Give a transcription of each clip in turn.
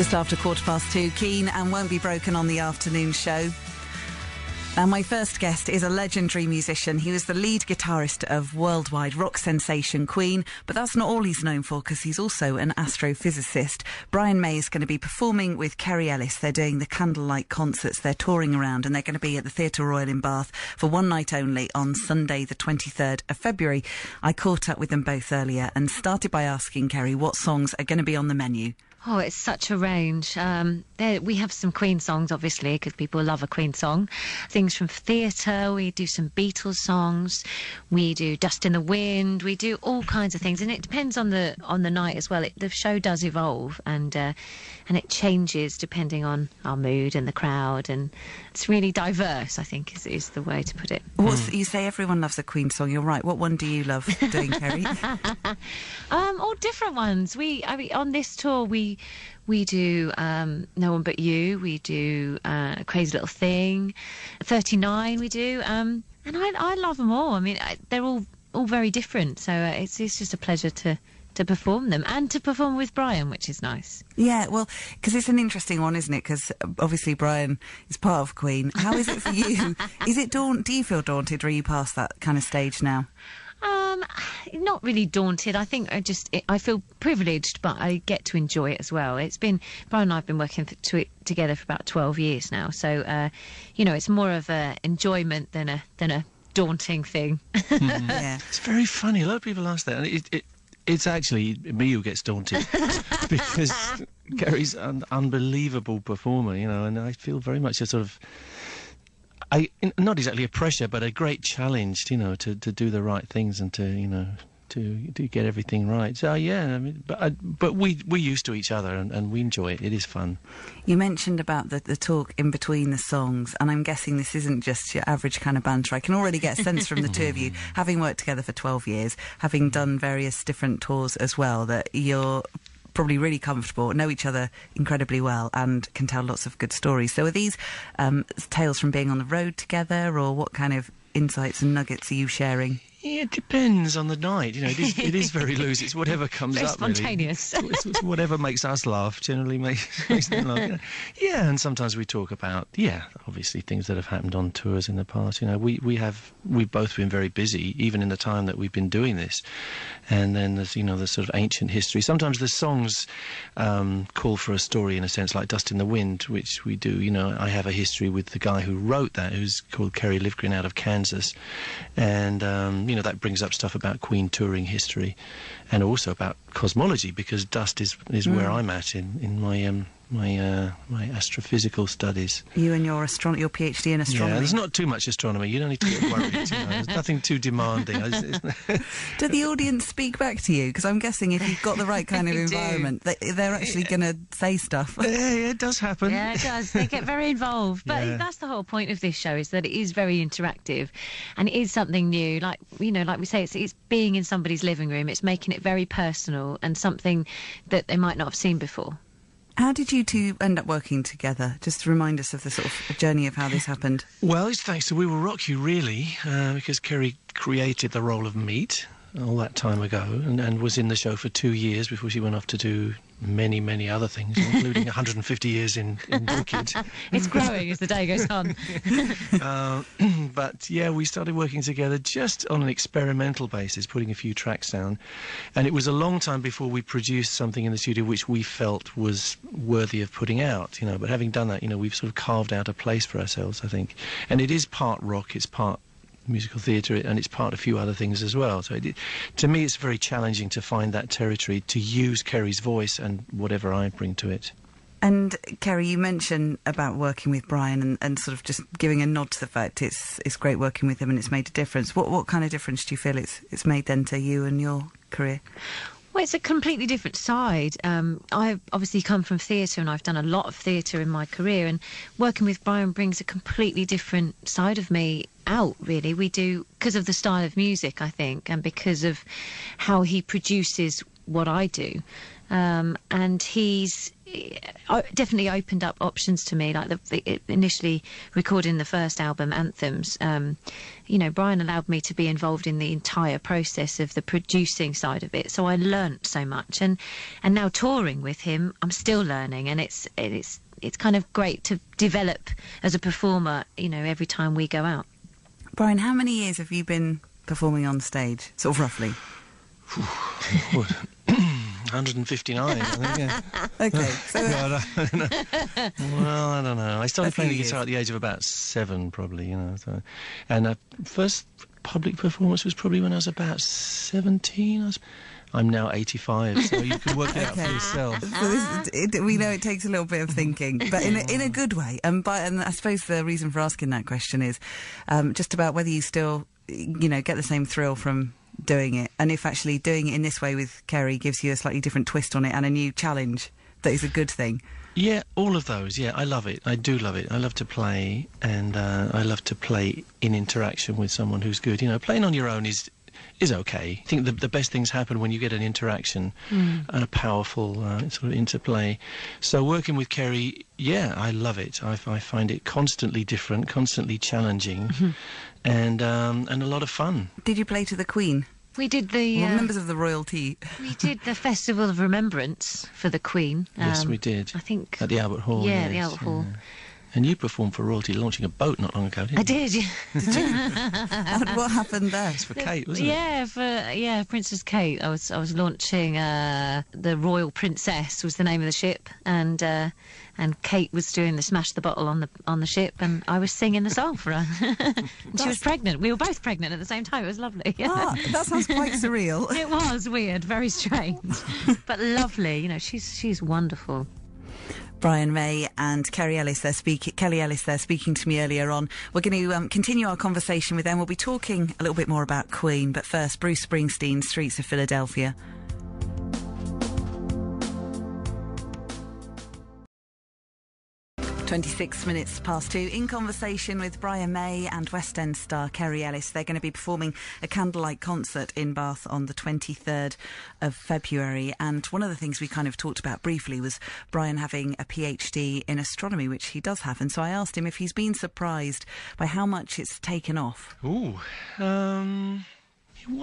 Just after 2:15, keen and won't be broken on the afternoon show. Now, my first guest is a legendary musician. He was the lead guitarist of worldwide rock sensation Queen, but that's not all he's known for, because he's also an astrophysicist. Brian May is going to be performing with Kerry Ellis. They're doing the Candlelight Concerts. They're touring around, and they're going to be at the Theatre Royal in Bath for one night only on Sunday, the 23rd of February. I caught up with them both earlier and started by asking Kerry what songs are going to be on the menu. Oh, it's such a range. We have some Queen songs, obviously, because people love a Queen song. Things from theatre, we do some Beatles songs, we do Dust in the Wind, we do all kinds of things, and it depends on the night as well. The show does evolve, and it changes depending on our mood and the crowd, and it's really diverse, I think, is the way to put it. You say everyone loves a Queen song. You're right. What one do you love doing, Kerry? All different ones. On this tour, we do No One But You, we do Crazy Little Thing, 39 we do, and I love them all. I mean, they're all very different, so it's just a pleasure to perform them, and to perform with Brian, which is nice. Yeah, well, because it's an interesting one, isn't it? Because obviously Brian is part of Queen. How is it for you? Do you feel daunted, or are you past that kind of stage now? Not really daunted. I think I feel privileged, but I get to enjoy it as well. Brian and I have been working together for about 12 years now, so it's more of a enjoyment than a daunting thing. Yeah. It's very funny. A lot of people ask that, and it's actually me who gets daunted because Kerry's an unbelievable performer, and I feel very much a sort of, not exactly a pressure, but a great challenge, to do the right things and to get everything right. So yeah, I mean, but we're used to each other, and we enjoy it. It is fun. You mentioned about the talk in between the songs, and I'm guessing this isn't just your average kind of banter. I can already get a sense from the two of you, having worked together for 12 years, having done various different tours as well, that you're probably really comfortable, know each other incredibly well, and can tell lots of good stories. So are these tales from being on the road together, or what kind of insights and nuggets are you sharing? Yeah, it depends on the night. It is very loose. It's whatever comes very up. Spontaneous. Really. It's whatever makes us laugh. Generally makes them laugh. Yeah, and sometimes we talk about obviously things that have happened on tours in the past. We've both been very busy, even in the time that we've been doing this. And then there's the sort of ancient history. Sometimes the songs call for a story, in a sense, like Dust in the Wind, which we do. I have a history with the guy who wrote that, who's called Kerry Livgren, out of Kansas, and that brings up stuff about Queen touring history, and also about cosmology, because dust is where I'm at in my astrophysical studies. You and your PhD in astronomy. Yeah, there's not too much astronomy. You don't need to get worried. There's nothing too demanding. Do the audience speak back to you? Because I'm guessing if you've got the right kind of environment, they're actually going to say stuff. Yeah, it does happen. Yeah, it does. They get very involved. But that's the whole point of this show, is that it is very interactive, and it is something new. Like we say, it's being in somebody's living room. It's making it very personal and something that they might not have seen before. How did you two end up working together? Just to remind us of the sort of journey of how this happened. Well, it's thanks to We Will Rock You, really, because Kerry created the role of Meat all that time ago, and was in the show for 2 years before she went off to do many, many other things, including 150 years in Wicked. It's growing as the day goes on. But yeah, we started working together just on an experimental basis, putting a few tracks down, and it was a long time before we produced something in the studio which we felt was worthy of putting out, but having done that, we've sort of carved out a place for ourselves, I think. And it is part rock, it's part musical theatre, and it's part a few other things as well. So to me, it's very challenging to find that territory, to use Kerry's voice and whatever I bring to it. And Kerry, you mentioned about working with Brian and sort of just giving a nod to the fact it's great working with him and it's made a difference. What kind of difference do you feel it's made then to you and your career? Well, it's a completely different side. I've obviously come from theatre, and I've done a lot of theatre in my career, and working with Brian brings a completely different side of me out, really. We do, because of the style of music, I think, and because of how he produces what I do. And he's definitely opened up options to me, like initially recording the first album, Anthems. You know, Brian allowed me to be involved in the entire process of the producing side of it, so I learnt so much. And now touring with him, I'm still learning, and it's kind of great to develop as a performer, you know, every time we go out. Brian, how many years have you been performing on stage, sort of roughly? 159, I think, yeah. Okay. So well, I don't know. I started playing the years. guitar at the age of about 7, probably, you know. So, and first public performance was probably when I was about 17. I'm now 85, so you can work it out for yourself. So we know it takes a little bit of thinking, but in a good way. And I suppose the reason for asking that question is just about whether you still, you know, get the same thrill from doing it, and if actually doing it in this way with Kerry gives you a slightly different twist on it and a new challenge that is a good thing. Yeah, all of those. Yeah, I love it. I do love it. I love to play, and I love to play in interaction with someone who's good. You know, playing on your own is okay. I think the best things happen when you get an interaction and a powerful sort of interplay. So working with Kerry, yeah, I love it. I find it constantly different, constantly challenging, and a lot of fun. Did you play to the Queen? We did the... members of the royalty. We did the Festival of Remembrance for the Queen. Yes, we did. I think... At the Albert Hall. Yeah, yes, the Albert Hall. And you performed for royalty launching a boat not long ago, didn't you? I did, yeah. Did you? What happened there? It's for Kate, wasn't it? Yeah, Princess Kate. I was launching the Royal Princess was the name of the ship, and Kate was doing the Smash the Bottle on the ship, and I was singing the song for her. And she was pregnant. We were both pregnant at the same time. It was lovely. Ah, that sounds quite surreal. It was weird, very strange, but lovely. You know, she's wonderful. Brian May and Kerry Ellis, Kelly Ellis, they're speaking to me earlier on. We're going to continue our conversation with them. We'll be talking a little bit more about Queen, but first, Bruce Springsteen's Streets of Philadelphia. 26 minutes past 2, in conversation with Brian May and West End star Kerry Ellis. They're going to be performing a Candlelight Concert in Bath on the 23rd of February. And one of the things we kind of talked about briefly was Brian having a PhD in astronomy, which he does have. And so I asked him if he's been surprised by how much it's taken off. Well,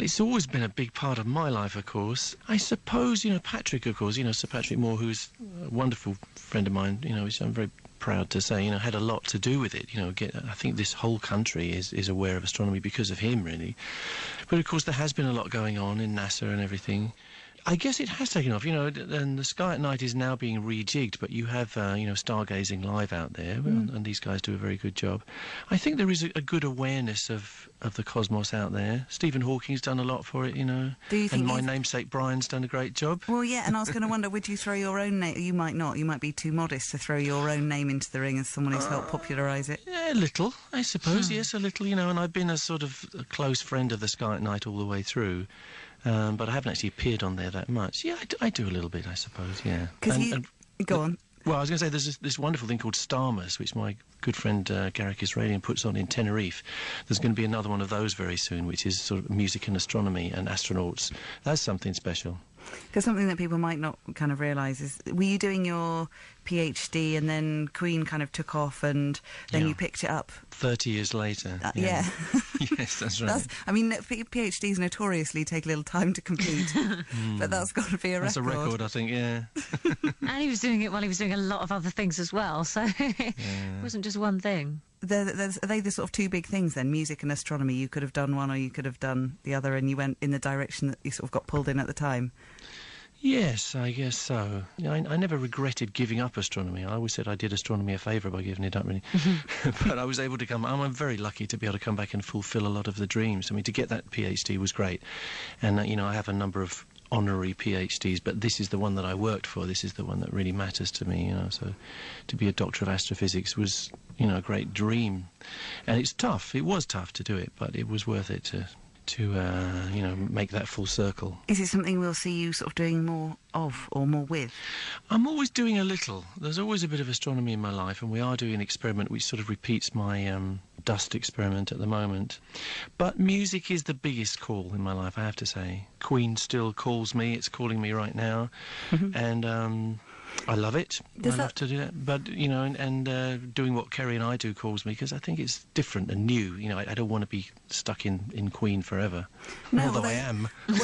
it's always been a big part of my life, of course. I suppose, you know, Patrick, of course, you know, Sir Patrick Moore, who's a wonderful friend of mine, you know, which I'm very proud to say, you know, had a lot to do with it. You know, I think this whole country is aware of astronomy because of him, really. But, of course, there has been a lot going on in NASA and everything. I guess it has taken off, you know, and the sky at night is now being rejigged, but you have, you know, stargazing live out there, and these guys do a very good job. I think there is a good awareness of the cosmos out there. Stephen Hawking's done a lot for it, you know, Do you think and my namesake Brian's done a great job. Well, yeah, and I was going to wonder, would you throw your own name? You might not. You might be too modest to throw your own name into the ring as someone who's helped popularise it. Yeah, a little, I suppose, yes, a little, you know, and I've been a sort of a close friend of the sky at night all the way through. But I haven't actually appeared on there that much. Yeah, I do a little bit, I suppose, yeah. Go on. Well, I was going to say there's this wonderful thing called Starmus, which my good friend Garrick Israelian puts on in Tenerife. There's going to be another one of those very soon, which is sort of music and astronomy and astronauts. That's something special. Because something that people might not kind of realise is, were you doing your PhD and then Queen kind of took off and then you picked it up? 30 years later. Yeah. Yes, that's right. I mean, PhDs notoriously take a little time to complete, but that's got to be a record. That's a record, I think, yeah. And he was doing it while he was doing a lot of other things as well, so it wasn't just one thing. Are they the sort of two big things then, music and astronomy? You could have done one or you could have done the other, and you went in the direction that you sort of got pulled in at the time? Yes, I guess so. I never regretted giving up astronomy. I always said I did astronomy a favour by giving it up, really. But I was able to I'm very lucky to be able to come back and fulfil a lot of the dreams. I mean, to get that PhD was great. And, you know, I have a number of honorary PhDs, but this is the one that I worked for. This is the one that really matters to me, you know. So to be a Doctor of Astrophysics was, you know, a great dream. And it's tough. It was tough to do it, but it was worth it to you know, make that full circle. Is it something we'll see you sort of doing more of or more with? I'm always doing a little. There's always a bit of astronomy in my life, and we are doing an experiment which sort of repeats my dust experiment at the moment. But music is the biggest call in my life, I have to say. Queen still calls me, it's calling me right now, and I love it. Love to do that. But, you know, and doing what Kerry and I do calls me, because I think it's different and new. You know, I don't want to be stuck in Queen forever, although I am. Well,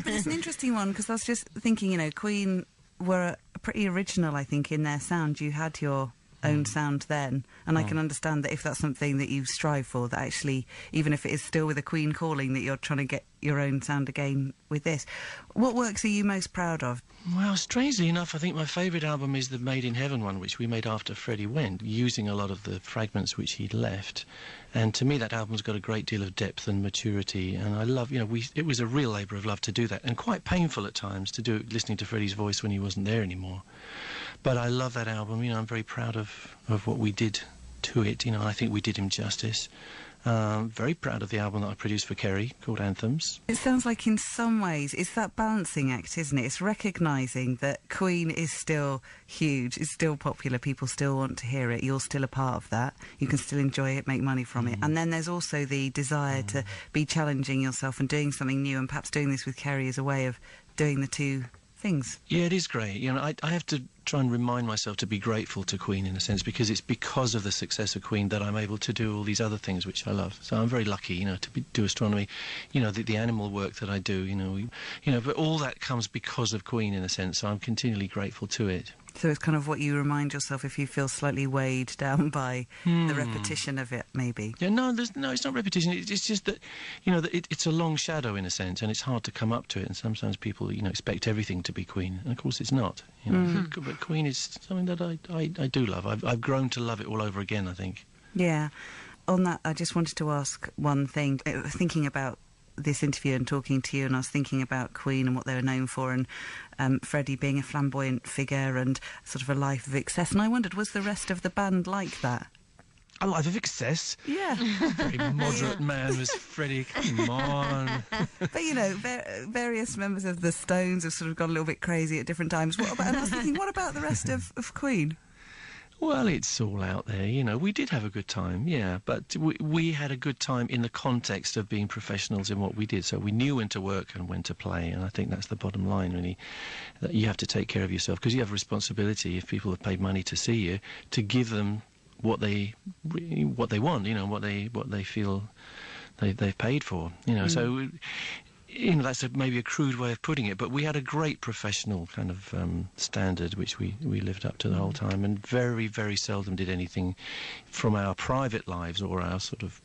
but it's an interesting one, because I was just thinking, you know, Queen were pretty original, I think, in their sound. You had your own sound then, and I can understand that if that's something that you strive for, that actually, even if it is still with a Queen calling, that you're trying to get your own sound again with this. What works are you most proud of? Well, strangely enough, I think my favourite album is the Made in Heaven one, which we made after Freddie went, using a lot of the fragments which he'd left. And to me, that album's got a great deal of depth and maturity, and I love, you know, it was a real labour of love to do that, and quite painful at times to do it, listening to Freddie's voice when he wasn't there anymore. But I love that album, you know, I'm very proud of what we did to it, you know, I think we did him justice. Very proud of the album that I produced for Kerry, called Anthems. It sounds like in some ways it's that balancing act, isn't it? It's recognising that Queen is still huge, it's still popular, people still want to hear it, you're still a part of that, you can still enjoy it, make money from it. And then there's also the desire to be challenging yourself and doing something new, and perhaps doing this with Kerry as a way of doing the two things. Yeah, it is great. You know, I have to try and remind myself to be grateful to Queen, in a sense, because it's because of the success of Queen that I'm able to do all these other things which I love. So I'm very lucky, you know, to do astronomy, you know, the animal work that I do, you know, but all that comes because of Queen, in a sense, so I'm continually grateful to it. So it's kind of what you remind yourself if you feel slightly weighed down by the repetition of it, maybe. Yeah, no, it's not repetition. It's just that, you know, that it's a long shadow, in a sense, and it's hard to come up to it. And sometimes people, you know, expect everything to be Queen, and of course it's not. You know, but Queen is something that I do love. I've grown to love it all over again, I think. Yeah. On that, I just wanted to ask one thing. Thinking about this interview and talking to you, and I was thinking about Queen and what they were known for, and Freddie being a flamboyant figure and sort of a life of excess, and I wondered, was the rest of the band like that? A life of excess? Yeah. Very moderate man was Freddie, come on. But, you know, various members of the Stones have sort of gone a little bit crazy at different times. And I was thinking, what about the rest of Queen? Well, it's all out there, you know. We did have a good time, yeah, but we had a good time in the context of being professionals in what we did. So we knew when to work and when to play, and I think that's the bottom line, really. That you have to take care of yourself, because you have a responsibility, if people have paid money to see you, to give them what they want, you know, what they feel they've paid for, you know. So, you know, that's maybe a crude way of putting it, but we had a great professional kind of standard which we lived up to the whole time, and very, very seldom did anything from our private lives or our sort of,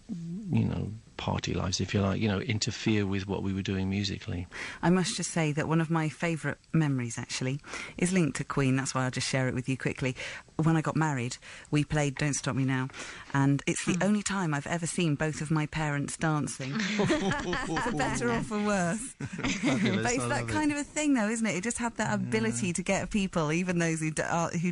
you know, party lives, if you like, you know, interfere with what we were doing musically. I must just say that one of my favourite memories, actually, is linked to Queen. That's why I'll just share it with you quickly. When I got married, we played Don't Stop Me Now, and it's the only time I've ever seen both of my parents dancing. For better or for worse. Fabulous, but it's that kind of a thing, though, isn't it? It just had that ability to get people, even those who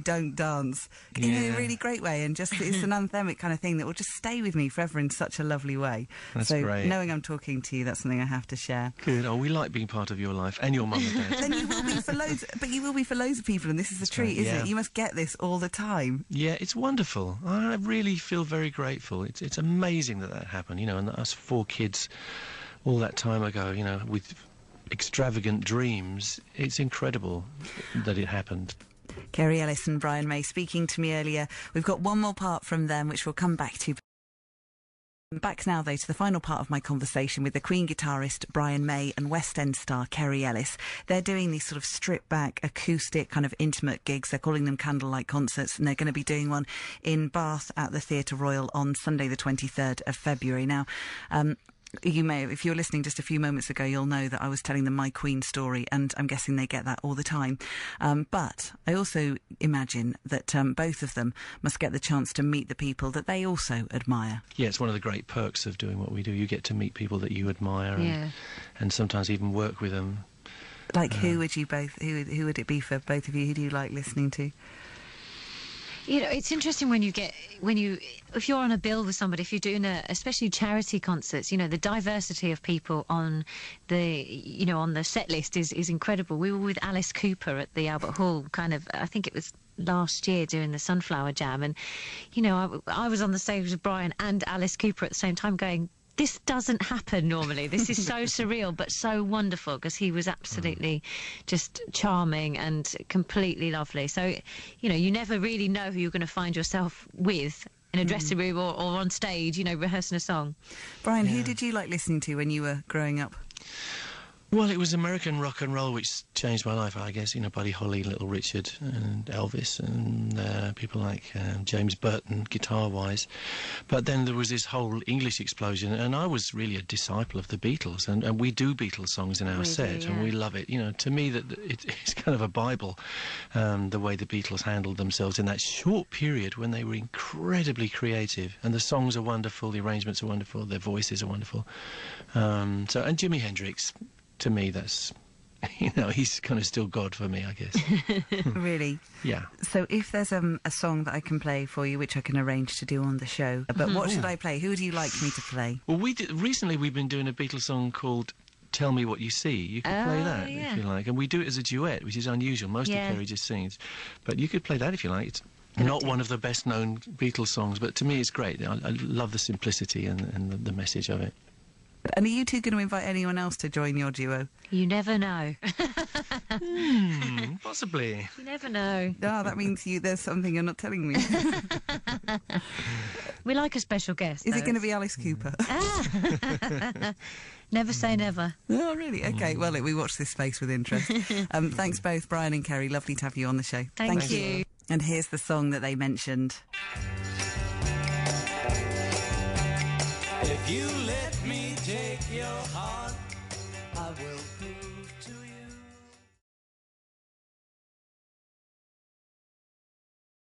don't dance, in a really great way, and just it's an anthemic kind of thing that will just stay with me forever in such a lovely way. That's so great. Knowing I'm talking to you, that's something I have to share. Good. Oh, we like being part of your life and your mum and dad. Then you will be for loads, but you will be for loads of people, and this is the treat, isn't it? You must get this all the time. Yeah, it's wonderful. I really feel very grateful. It's amazing that happened, you know, and us 4 kids all that time ago, you know, with extravagant dreams. It's incredible that it happened. Kerry Ellis and Brian May speaking to me earlier. We've got one more part from them, which we'll come back to. Back now, though, to the final part of my conversation with the Queen guitarist Brian May and West End star Kerry Ellis. They're doing these sort of stripped-back, acoustic, kind of intimate gigs. They're calling them Candlelight Concerts, and they're going to be doing one in Bath at the Theatre Royal on Sunday the 23rd of February. Now, you may, if you were listening just a few moments ago, you'll know that I was telling them my Queen story, and I'm guessing they get that all the time. But I also imagine that both of them must get the chance to meet the people that they also admire. Yeah, it's one of the great perks of doing what we do. You get to meet people that you admire, and sometimes even work with them. Like who would it be for both of you? Who do you like listening to? You know, it's interesting if you're on a bill with somebody, if you're doing especially charity concerts, you know, the diversity of people on the set list is incredible. We were with Alice Cooper at the Albert Hall, I think it was last year doing the Sunflower Jam, and you know, I was on the stage with Brian and Alice Cooper at the same time going, this doesn't happen normally. This is so surreal, but so wonderful, because he was absolutely just charming and completely lovely. So, you know, you never really know who you're going to find yourself with in a dressing room or on stage, you know, rehearsing a song. Brian, who did you like listening to when you were growing up? Well, it was American rock and roll which changed my life, I guess. You know, Buddy Holly, Little Richard and Elvis and people like James Burton, guitar-wise. But then there was this whole English explosion, and I was really a disciple of the Beatles, and we do Beatles songs in our set, and we love it. You know, to me, that it's kind of a Bible, the way the Beatles handled themselves in that short period when they were incredibly creative, and the songs are wonderful, the arrangements are wonderful, their voices are wonderful. And Jimi Hendrix, to me, that's, you know, he's kind of still God for me, I guess. Really? Yeah. So if there's a song that I can play for you, which I can arrange to do on the show, but what should I play? Who would you like me to play? Well, recently we've been doing a Beatles song called Tell Me What You See. You could play that if you like. And we do it as a duet, which is unusual. Most of Kerry just sings. But you could play that if you like. It's not one of the best-known Beatles songs, but to me it's great. I love the simplicity and the message of it. And are you two going to invite anyone else to join your duo? You never know. Possibly. You never know. Ah, that means there's something you're not telling me. We like a special guest. Is it going to be Alice Cooper? Never say never. Oh, really? OK, well, we watch this space with interest. Thanks both, Brian and Kerry. Lovely to have you on the show. Thank you. And here's the song that they mentioned. If you let me